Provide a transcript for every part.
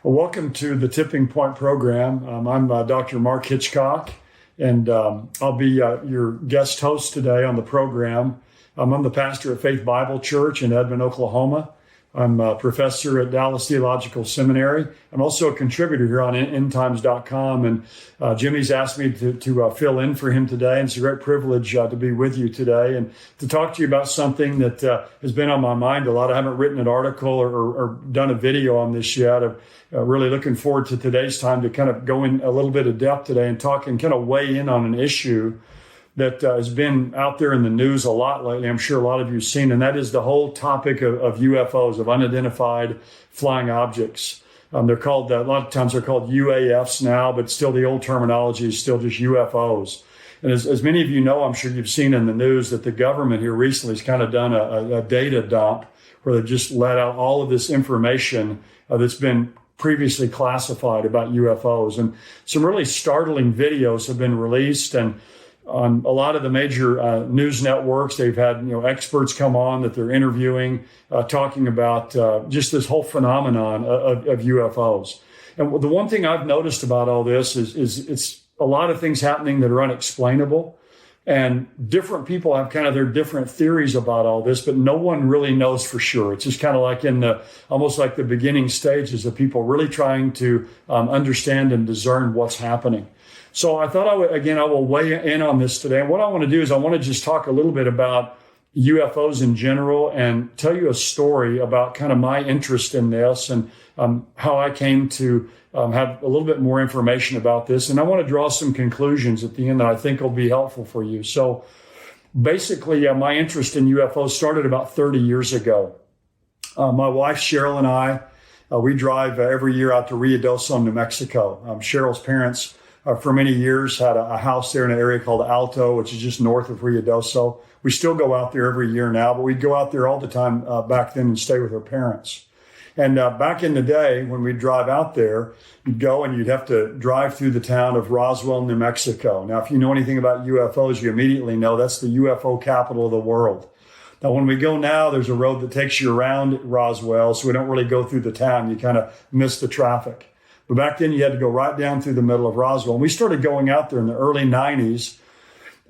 Well, welcome to the Tipping Point program. I'm Dr. Mark Hitchcock, and I'll be your guest host today on the program. I'm the pastor at Faith Bible Church in Edmond, Oklahoma. I'm a professor at Dallas Theological Seminary. I'm also a contributor here on endtimes.com, and Jimmy's asked me to fill in for him today, and it's a great privilege to be with you today and to talk to you about something that has been on my mind a lot. I haven't written an article or done a video on this yet. I'm really looking forward to today's time to kind of go in a little bit of depth today and talk and kind of weigh in on an issue that has been out there in the news a lot lately. I'm sure a lot of you have seen, and that is the whole topic of UFOs, of unidentified flying objects. They're called, a lot of times they're called UAFs now, but still the old terminology is still just UFOs. And as many of you know, I'm sure you've seen in the news that the government here recently has kind of done a data dump where they've just let out all of this information that's been previously classified about UFOs. And some really startling videos have been released, and on a lot of the major news networks, they've had experts come on that they're interviewing, talking about just this whole phenomenon of UFOs. And the one thing I've noticed about all this is it's a lot of things happening that are unexplainable, and different people have kind of their different theories about all this, but no one really knows for sure. It's just kind of like almost like the beginning stages of people really trying to understand and discern what's happening. So I thought I will weigh in on this today. And what I want to do is I want to just talk a little bit about UFOs in general and tell you a story about kind of my interest in this and how I came to have a little bit more information about this. And I want to draw some conclusions at the end that I think will be helpful for you. So basically, my interest in UFOs started about 30 years ago. My wife, Cheryl, and I, we drive every year out to Ruidoso, New Mexico. Cheryl's parents for many years had a house there in an area called Alto, which is just north of Ruidoso. We still go out there every year now, but we'd go out there all the time back then and stay with her parents. And back in the day, when we'd drive out there, you'd go and you'd have to drive through the town of Roswell, New Mexico. Now, if you know anything about UFOs, you immediately know that's the UFO capital of the world. Now, when we go now, there's a road that takes you around Roswell, so we don't really go through the town. You kind of miss the traffic. But back then, you had to go right down through the middle of Roswell. And we started going out there in the early 90s.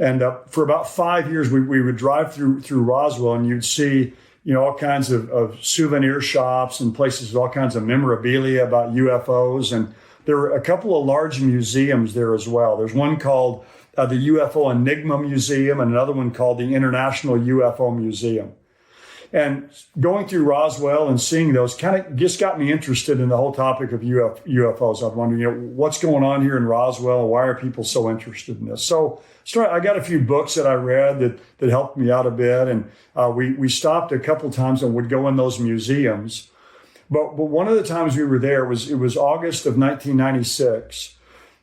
And for about 5 years, we would drive through Roswell, and you'd see all kinds of souvenir shops and places with all kinds of memorabilia about UFOs. And there were a couple of large museums there as well. There's one called the UFO Enigma Museum and another one called the International UFO Museum. And going through Roswell and seeing those kind of just got me interested in the whole topic of UFOs. I was wondering, what's going on here in Roswell? Why are people so interested in this? So I got a few books that I read that helped me out a bit. And we stopped a couple times and would go in those museums. But one of the times we were there it was August of 1996.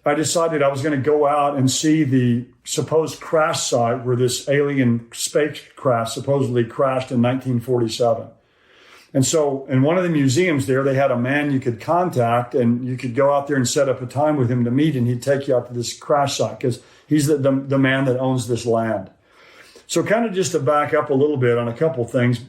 I decided I was going to go out and see the supposed crash site where this alien spacecraft supposedly crashed in 1947. And so in one of the museums there, they had a man you could contact, and you could go out there and set up a time with him to meet, and he'd take you out to this crash site because he's the man that owns this land. So kind of just to back up a little bit on a couple things,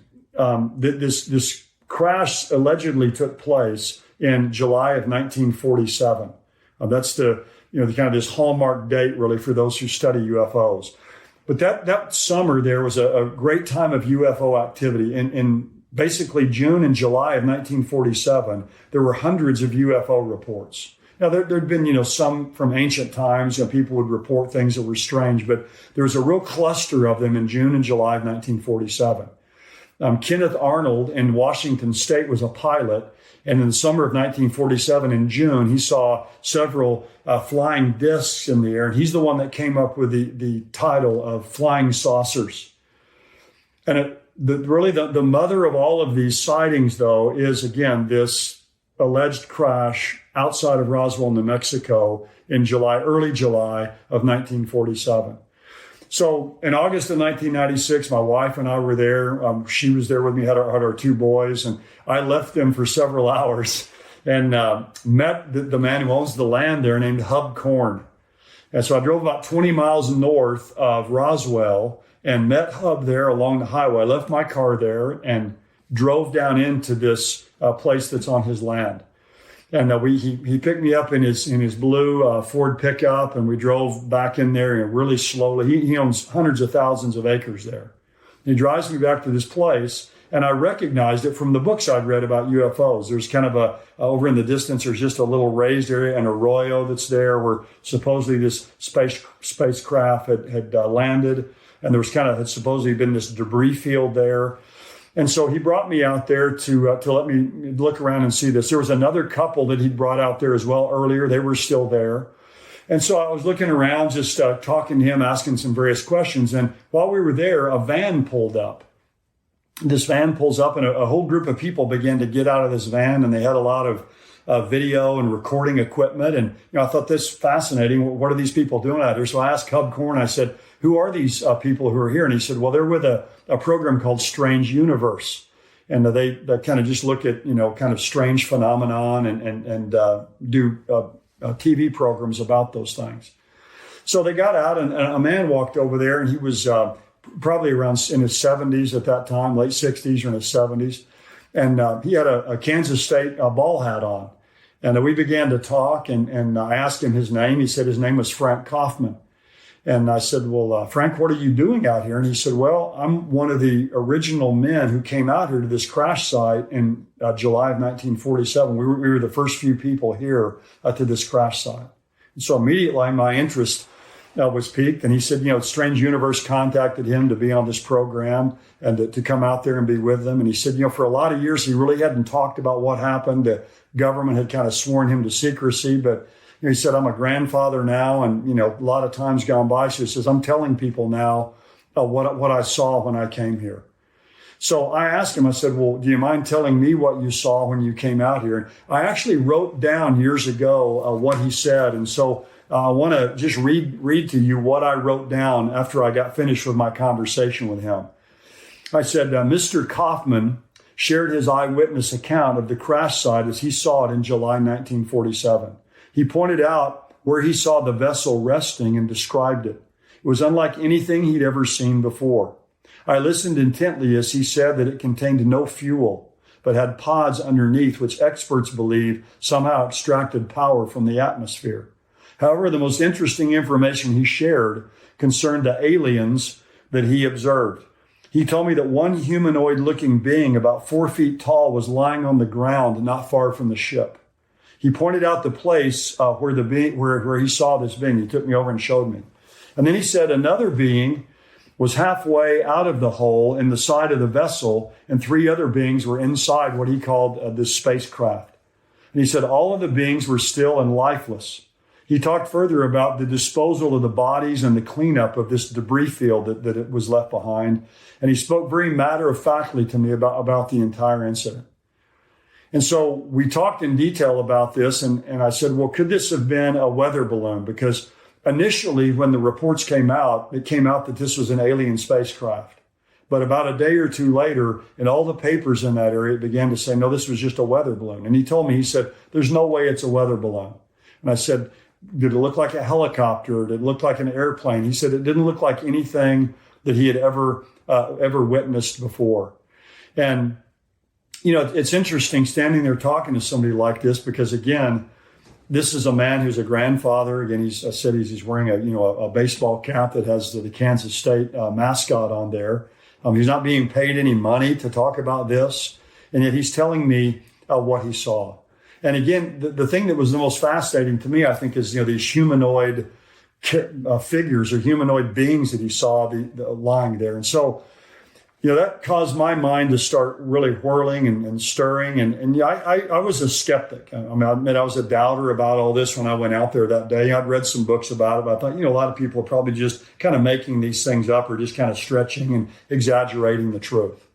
this crash allegedly took place in July of 1947. That's the kind of this hallmark date really for those who study UFOs. But that summer there was a great time of UFO activity. In basically June and July of 1947, there were hundreds of UFO reports. Now there'd been some from ancient times. People would report things that were strange, but there was a real cluster of them in June and July of 1947. Kenneth Arnold in Washington State was a pilot. And in the summer of 1947, in June, he saw several flying discs in the air. And he's the one that came up with the title of flying saucers. And really the mother of all of these sightings, though, is, again, this alleged crash outside of Roswell, New Mexico in early July of 1947. So in August of 1996, my wife and I were there. She was there with me, had our two boys, and I left them for several hours and met the man who owns the land there named Hub Korn. And so I drove about 20 miles north of Roswell and met Hub there along the highway. I left my car there and drove down into this place that's on his land. And he picked me up in his blue Ford pickup, and we drove back in there and really slowly. He owns hundreds of thousands of acres there. He drives me back to this place, and I recognized it from the books I'd read about UFOs. There's kind of over in the distance, there's just a little raised area, an arroyo that's there where supposedly this spacecraft had landed, and there was had supposedly been this debris field there. And so he brought me out there to let me look around and see this. There was another couple that he'd brought out there as well earlier. They were still there. And so I was looking around, just talking to him, asking some various questions. And while we were there, a van pulled up. This van pulls up, and a whole group of people began to get out of this van, and they had a lot of video and recording equipment. And I thought this fascinating. What are these people doing out here? So I asked Cub Corn, I said, who are these people who are here? And he said, well, they're with a program called Strange Universe. And they kind of just look at, kind of strange phenomenon and do TV programs about those things. So they got out, and a man walked over there, and he was probably around in his 70s at that time, late 60s or in his 70s. And he had a Kansas State ball hat on. And we began to talk, and I asked him his name. He said his name was Frank Kaufman. And I said, well, Frank, what are you doing out here? And he said, well, I'm one of the original men who came out here to this crash site in July of 1947. We were the first few people here to this crash site. And so immediately my interest was piqued. And he said, Strange Universe contacted him to be on this program and to come out there and be with them. And he said, for a lot of years, he really hadn't talked about what happened. The government had kind of sworn him to secrecy, but he said, I'm a grandfather now, and, a lot of times gone by. So he says, I'm telling people now what I saw when I came here. So I asked him, I said, well, do you mind telling me what you saw when you came out here? And I actually wrote down years ago what he said. And so I want to just read to you what I wrote down after I got finished with my conversation with him. I said, Mr. Kaufman shared his eyewitness account of the crash site as he saw it in July 1947. He pointed out where he saw the vessel resting and described it. It was unlike anything he'd ever seen before. I listened intently as he said that it contained no fuel, but had pods underneath which experts believe somehow extracted power from the atmosphere. However, the most interesting information he shared concerned the aliens that he observed. He told me that one humanoid-looking being about 4 feet tall was lying on the ground not far from the ship. He pointed out the place where he saw this being. He took me over and showed me. And then he said another being was halfway out of the hole in the side of the vessel, and 3 other beings were inside what he called this spacecraft. And he said all of the beings were still and lifeless. He talked further about the disposal of the bodies and the cleanup of this debris field that it was left behind. And he spoke very matter-of-factly to me about the entire incident. And so we talked in detail about this, and I said, well, could this have been a weather balloon? Because initially, when the reports came out, it came out that this was an alien spacecraft. But about a day or two later, in all the papers in that area, it began to say, no, this was just a weather balloon. And he told me, he said, there's no way it's a weather balloon. And I said, did it look like a helicopter? Did it look like an airplane? He said, it didn't look like anything that he had ever witnessed before. And it's interesting standing there talking to somebody like this because, again, this is a man who's a grandfather. Again, he's wearing a baseball cap that has the Kansas State mascot on there. He's not being paid any money to talk about this, and yet he's telling me what he saw. And again, the thing that was the most fascinating to me, I think, is these humanoid figures or humanoid beings that he saw lying there. And so, that caused my mind to start really whirling and stirring. And I was a skeptic. I admit I was a doubter about all this when I went out there that day. I'd read some books about it, but I thought, a lot of people are probably just kind of making these things up or just kind of stretching and exaggerating the truth.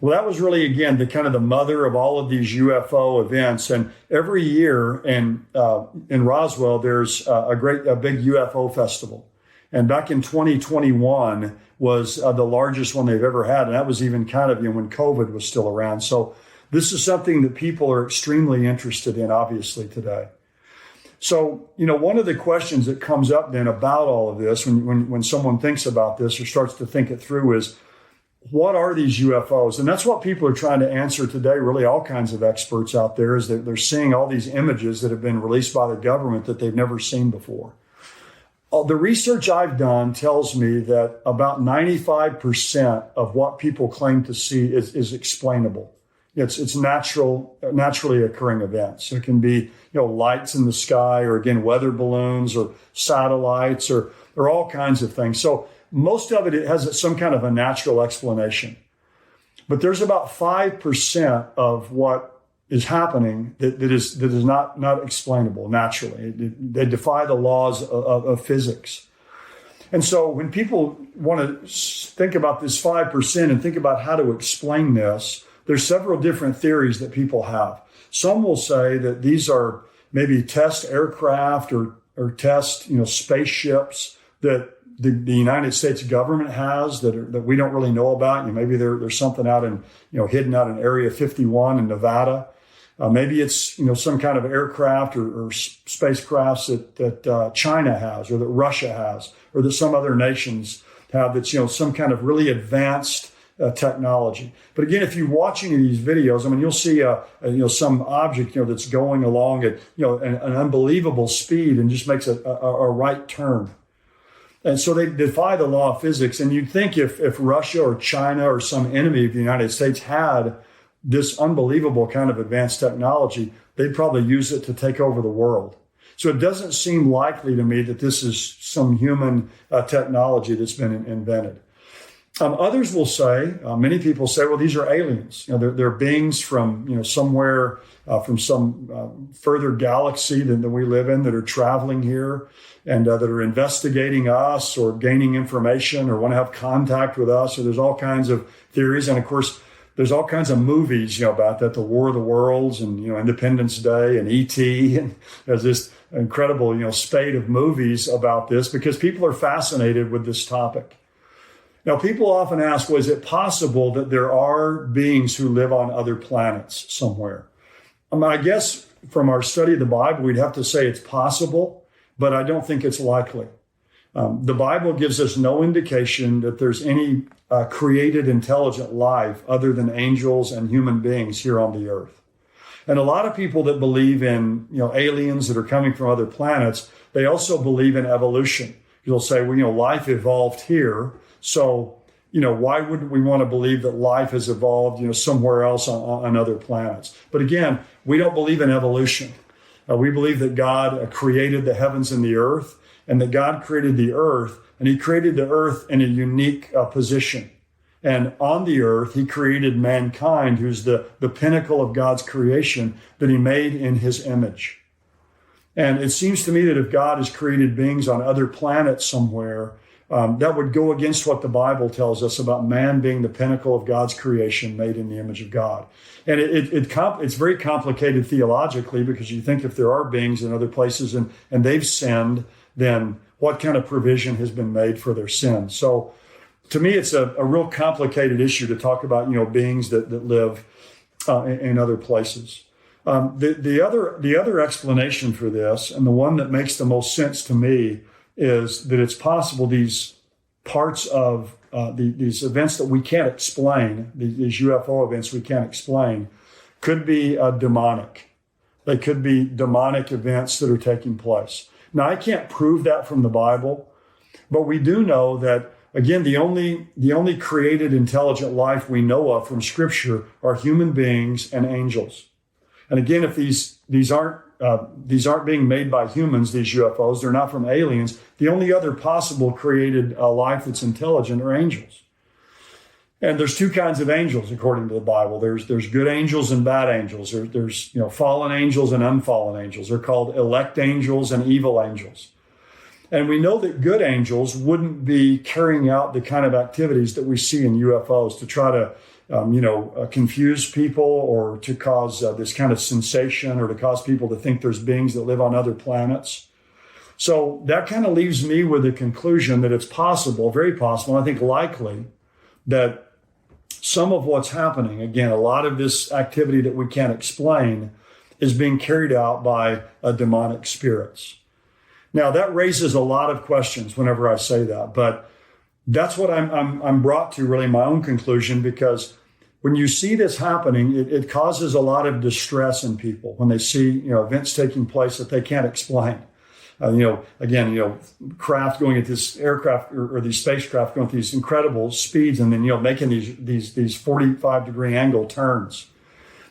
Well, that was really, again, the mother of all of these UFO events. And every year in Roswell, there's a big UFO festival. And back in 2021 was the largest one they've ever had. And that was even when COVID was still around. So this is something that people are extremely interested in, obviously, today. So, one of the questions that comes up then about all of this when someone thinks about this or starts to think it through is, what are these UFOs? And that's what people are trying to answer today. Really, all kinds of experts out there is that they're seeing all these images that have been released by the government that they've never seen before. The research I've done tells me that about 95% of what people claim to see is explainable. It's naturally occurring events. It can be, lights in the sky, or again, weather balloons or satellites or all kinds of things. So most of it has some kind of a natural explanation. But there's about 5% of what is happening that is not explainable naturally. They defy the laws of physics. And so when people want to think about this 5% and think about how to explain this, there's several different theories that people have. Some will say that these are maybe test aircraft or test, spaceships that the United States government has that we don't really know about. Maybe there's something out in, hidden out in Area 51 in Nevada. Maybe it's, some kind of aircraft or spacecrafts that China has, or that Russia has, or that some other nations have that's, some kind of really advanced technology. But again, if you watch any of these videos, you'll see some object, that's going along at, an unbelievable speed and just makes a right turn. And so they defy the law of physics. And you'd think if Russia or China or some enemy of the United States had this unbelievable kind of advanced technology, they'd probably use it to take over the world. So it doesn't seem likely to me that this is some human technology that's been invented. Others will say, many people say, well, these are aliens. They're beings from, somewhere from some further galaxy than we live in that are traveling here and that are investigating us or gaining information or want to have contact with us. So there's all kinds of theories. And of course, there's all kinds of movies, about that, the War of the Worlds and, Independence Day and E.T. And there's this incredible, spate of movies about this because people are fascinated with this topic. Now, people often ask, well, is it possible that there are beings who live on other planets somewhere? I guess from our study of the Bible, we'd have to say it's possible, but I don't think it's likely. The Bible gives us no indication that there's any created intelligent life other than angels and human beings here on the earth. And a lot of people that believe in, aliens that are coming from other planets, they also believe in evolution. You'll say, well, life evolved here. So, why wouldn't we want to believe that life has evolved, somewhere else on other planets? But again, we don't believe in evolution. We believe that God created the heavens and the earth, and that God created the earth, and he created the earth in a unique position. And on the earth, he created mankind, who's the pinnacle of God's creation that he made in his image. And it seems to me that if God has created beings on other planets somewhere, that would go against what the Bible tells us about man being the pinnacle of God's creation made in the image of God. And it's very complicated theologically, because you think if there are beings in other places and they've sinned, then what kind of provision has been made for their sin? So to me, it's a real complicated issue to talk about, beings that live in other places. The other explanation for this, and the one that makes the most sense to me, is that it's possible these parts of these events that we can't explain, these UFO events we can't explain, could be demonic. They could be demonic events that are taking place. Now, I can't prove that from the Bible, but we do know that, again, the only created intelligent life we know of from Scripture are human beings and angels. And again, if these aren't being made by humans, these UFOs, they're not from aliens. The only other possible created life that's intelligent are angels. And there's two kinds of angels, according to the Bible. There's good angels and bad angels. There's fallen angels and unfallen angels. They're called elect angels and evil angels. And we know that good angels wouldn't be carrying out the kind of activities that we see in UFOs to try to confuse people or to cause this kind of sensation or to cause people to think there's beings that live on other planets. So that kind of leaves me with the conclusion that it's possible, very possible, I think likely, that some of what's happening, again, a lot of this activity that we can't explain, is being carried out by demonic spirits. Now, that raises a lot of questions whenever I say that, but That's what I'm brought to, really, my own conclusion, because when you see this happening, it causes a lot of distress in people when they see, events taking place that they can't explain. Craft going at this aircraft or these spacecraft going at these incredible speeds, and then, making these 45-degree angle turns.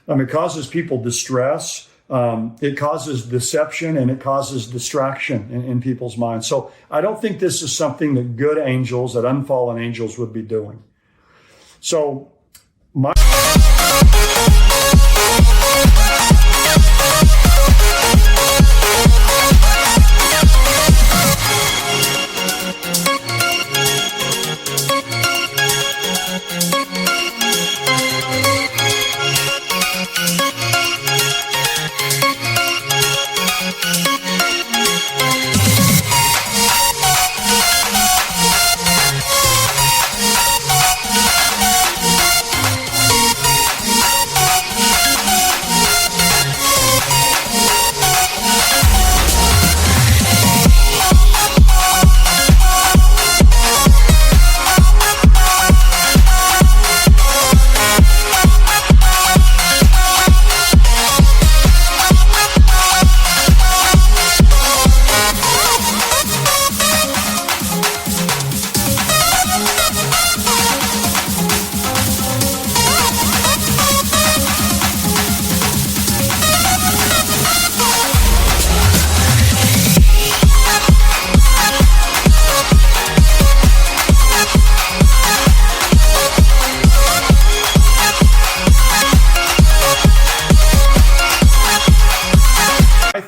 It causes people distress. It causes deception, and it causes distraction in people's minds. So I don't think this is something that good angels, that unfallen angels would be doing. So my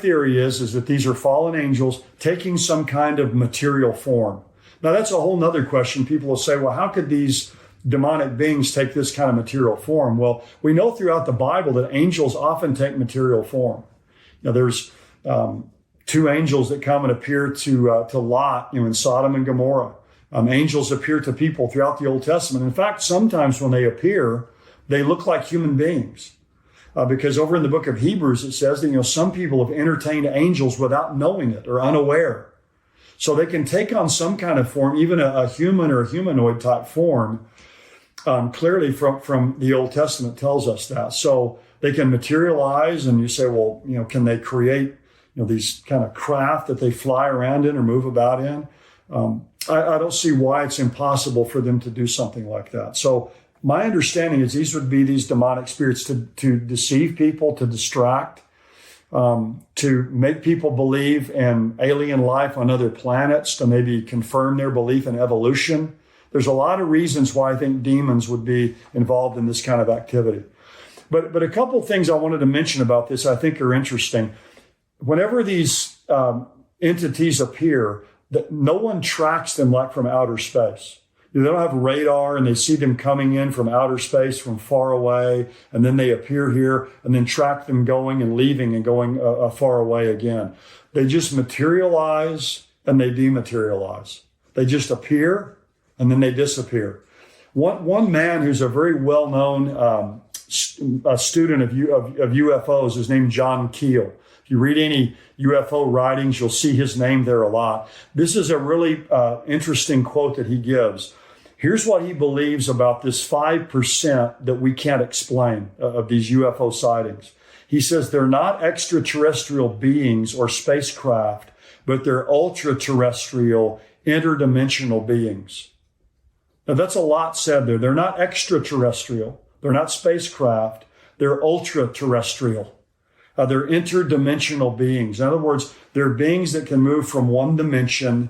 theory is that these are fallen angels taking some kind of material form. Now, that's a whole nother question. People will say, well, how could these demonic beings take this kind of material form? Well, we know throughout the Bible that angels often take material form. There's two angels that come and appear to Lot, in Sodom and Gomorrah. Angels appear to people throughout the Old Testament. In fact, sometimes when they appear, they look like human beings. Because over in the book of Hebrews, it says that, some people have entertained angels without knowing it or unaware. So they can take on some kind of form, even a human or a humanoid type form. Clearly from the Old Testament tells us that. So they can materialize, and you say, well, can they create, these kind of craft that they fly around in or move about in? I don't see why it's impossible for them to do something like that. So my understanding is these would be these demonic spirits to deceive people, to distract, to make people believe in alien life on other planets, to maybe confirm their belief in evolution. There's a lot of reasons why I think demons would be involved in this kind of activity. But a couple of things I wanted to mention about this I think are interesting. Whenever these entities appear, that no one tracks them like from outer space. They don't have radar, and they see them coming in from outer space from far away, and then they appear here and then track them going and leaving and going far away again. They just materialize and they dematerialize. They just appear and then they disappear. One man who's a very well-known student of UFOs is named John Keel. If you read any UFO writings, you'll see his name there a lot. This is a really interesting quote that he gives. Here's what he believes about this 5% that we can't explain of these UFO sightings. He says they're not extraterrestrial beings or spacecraft, but they're ultra-terrestrial, interdimensional beings. Now, that's a lot said there. They're not extraterrestrial. They're not spacecraft. They're ultra-terrestrial. They're interdimensional beings. In other words, they're beings that can move from one dimension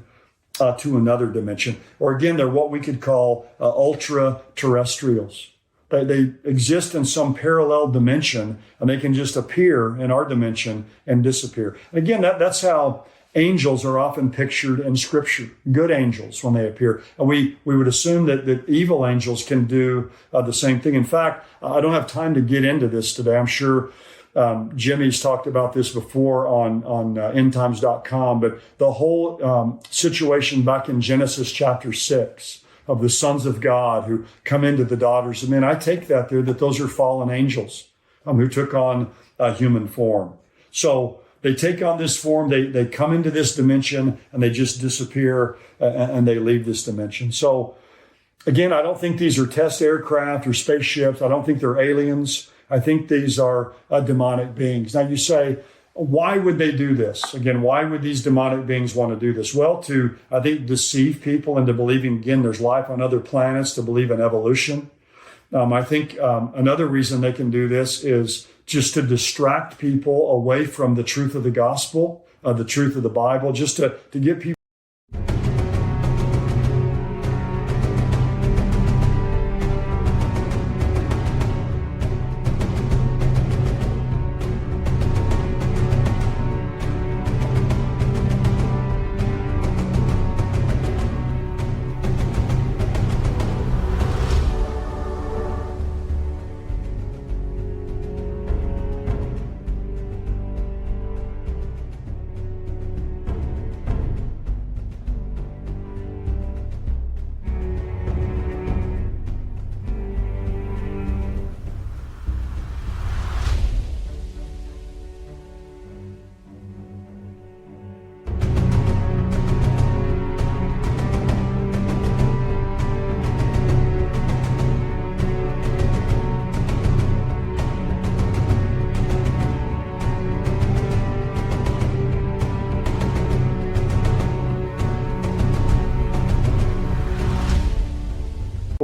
to another dimension. Or again, they're what we could call ultra-terrestrials. They exist in some parallel dimension, and they can just appear in our dimension and disappear. Again, that's how angels are often pictured in Scripture, good angels when they appear. And we would assume that evil angels can do the same thing. In fact, I don't have time to get into this today. I'm sure Jimmy's talked about this before on endtimes.com, but the whole situation back in Genesis chapter 6 of the sons of God who come into the daughters of men, I take that there that those are fallen angels who took on a human form. So they take on this form, they come into this dimension, and they just disappear, and they leave this dimension. So again, I don't think these are test aircraft or spaceships. I don't think they're aliens. I think these are demonic beings. Now you say, why would they do this? Again, why would these demonic beings want to do this? Well, to, I think, deceive people into believing, again, there's life on other planets, to believe in evolution. I think another reason they can do this is just to distract people away from the truth of the gospel, the truth of the Bible, just to get people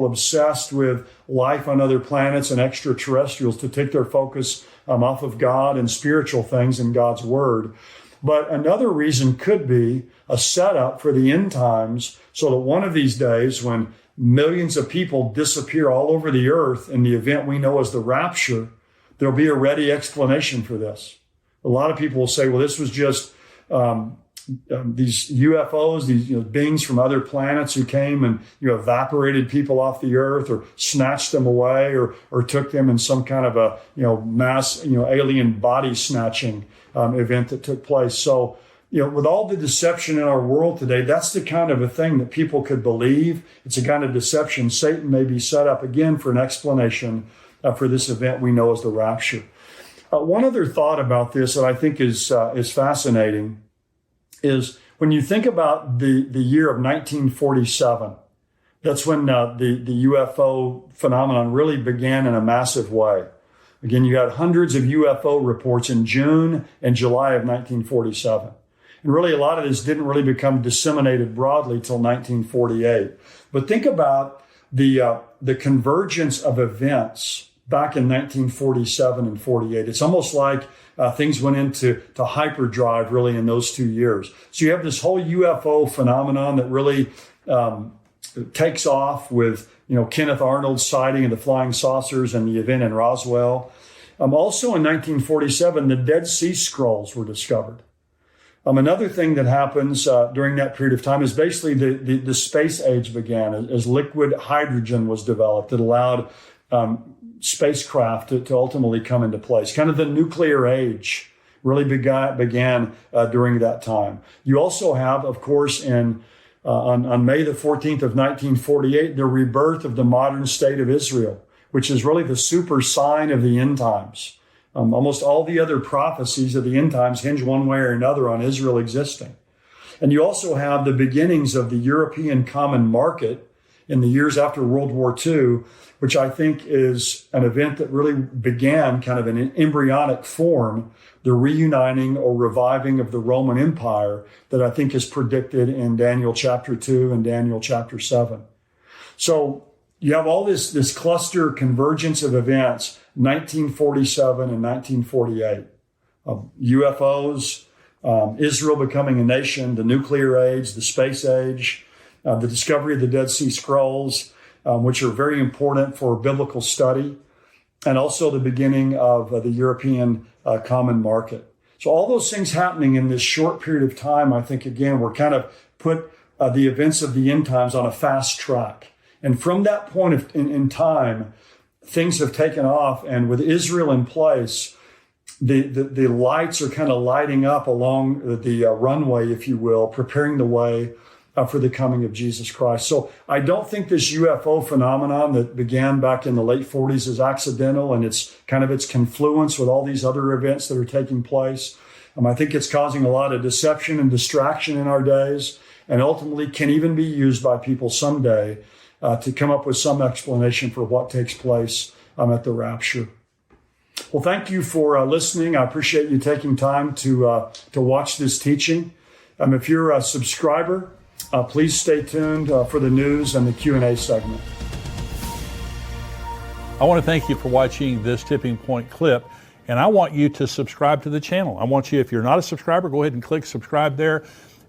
obsessed with life on other planets and extraterrestrials to take their focus off of God and spiritual things and God's word. But another reason could be a setup for the end times, so that one of these days, when millions of people disappear all over the earth in the event we know as the rapture, there'll be a ready explanation for this. A lot of people will say, well, this was just these UFOs, these beings from other planets who came and evaporated people off the earth, or snatched them away, or took them in some kind of a mass alien body snatching event that took place. So with all the deception in our world today, that's the kind of a thing that people could believe. It's a kind of deception Satan may be set up again for an explanation for this event we know as the rapture. One other thought about this that I think is fascinating is when you think about the year of 1947, that's when the UFO phenomenon really began in a massive way. Again, you had hundreds of UFO reports in June and July of 1947. And really, a lot of this didn't really become disseminated broadly till 1948. But think about the convergence of events back in 1947 and 48. It's almost like things went into hyperdrive really in those 2 years. So you have this whole UFO phenomenon that really takes off with Kenneth Arnold's sighting of the flying saucers and the event in Roswell. Also in 1947, the Dead Sea Scrolls were discovered. Another thing that happens during that period of time is basically the space age began as liquid hydrogen was developed. It allowed spacecraft to ultimately come into place. Kind of the nuclear age really began during that time. You also have, of course, on May the 14th of 1948, the rebirth of the modern state of Israel, which is really the super sign of the end times. Almost all the other prophecies of the end times hinge one way or another on Israel existing. And you also have the beginnings of the European common market in the years after World War II, which I think is an event that really began kind of in an embryonic form, the reuniting or reviving of the Roman Empire that I think is predicted in Daniel chapter 2 and Daniel chapter 7. So you have all this cluster convergence of events, 1947 and 1948. UFOs, Israel becoming a nation, the nuclear age, the space age, the discovery of the Dead Sea Scrolls, which are very important for biblical study, and also the beginning of the European common market. So all those things happening in this short period of time, I think, again, we're kind of put the events of the end times on a fast track. And from that point in time, things have taken off. And with Israel in place, the lights are kind of lighting up along the runway, if you will, preparing the way for the coming of Jesus Christ. So I don't think this UFO phenomenon that began back in the late 40s is accidental, and it's kind of its confluence with all these other events that are taking place. I think it's causing a lot of deception and distraction in our days, and ultimately can even be used by people someday to come up with some explanation for what takes place at the rapture. Well, thank you for listening. I appreciate you taking time to watch this teaching. If you're a subscriber, please stay tuned for the news and the Q&A segment. I want to thank you for watching this Tipping Point clip, and I want you to subscribe to the channel. I want you, if you're not a subscriber, go ahead and click subscribe there.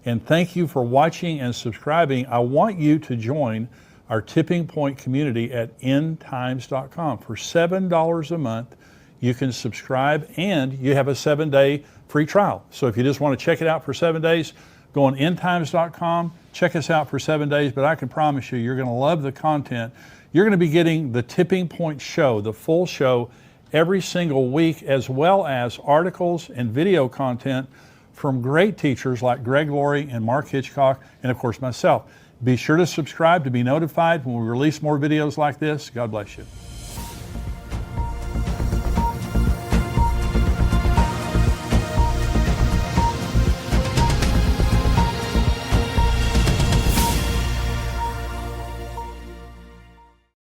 And thank you for watching and subscribing. I want you to join our Tipping Point community at endtimes.com. For $7 a month, you can subscribe, and you have a 7-day free trial. So if you just want to check it out for 7 days, go on endtimes.com, check us out for 7 days, but I can promise you, you're going to love the content. You're going to be getting the Tipping Point show, the full show, every single week, as well as articles and video content from great teachers like Greg Laurie and Mark Hitchcock, and of course myself. Be sure to subscribe to be notified when we release more videos like this. God bless you.